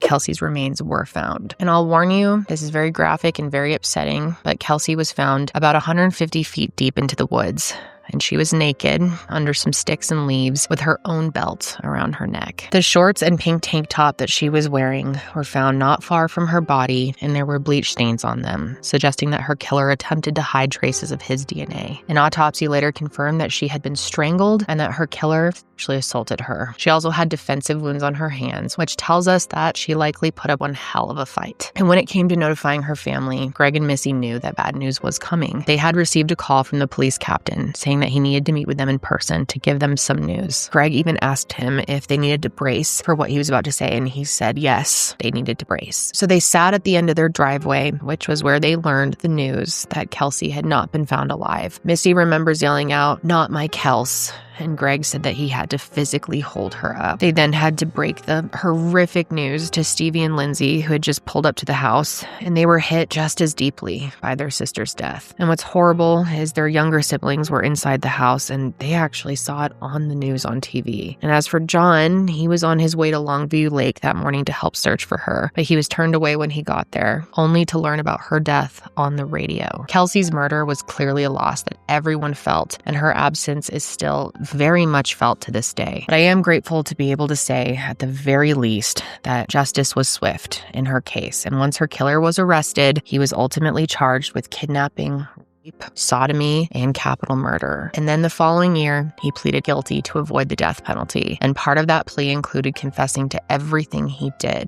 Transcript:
Kelsey's remains were found. And I'll warn you, this is very graphic and very upsetting, but Kelsey was found about 150 feet deep into the woods. And she was naked under some sticks and leaves with her own belt around her neck. The shorts and pink tank top that she was wearing were found not far from her body, and there were bleach stains on them, suggesting that her killer attempted to hide traces of his DNA. An autopsy later confirmed that she had been strangled and that her killer actually assaulted her. She also had defensive wounds on her hands, which tells us that she likely put up one hell of a fight. And when it came to notifying her family, Greg and Missy knew that bad news was coming. They had received a call from the police captain saying that he needed to meet with them in person to give them some news. Greg even asked him if they needed to brace for what he was about to say, and he said yes, they needed to brace. So they sat at the end of their driveway, which was where they learned the news that Kelsey had not been found alive. Missy remembers yelling out, "Not my Kels," and Greg said that he had to physically hold her up. They then had to break the horrific news to Stevie and Lindsay, who had just pulled up to the house, and they were hit just as deeply by their sister's death. And what's horrible is their younger siblings were inside the house, and they actually saw it on the news on TV. And as for John, he was on his way to Longview Lake that morning to help search for her, but he was turned away when he got there, only to learn about her death on the radio. Kelsey's murder was clearly a loss that everyone felt, and her absence is still very much felt to this day. But I am grateful to be able to say, at the very least, that justice was swift in her case. And once her killer was arrested, he was ultimately charged with kidnapping, rape, sodomy, and capital murder. And then the following year, he pleaded guilty to avoid the death penalty. And part of that plea included confessing to everything he did.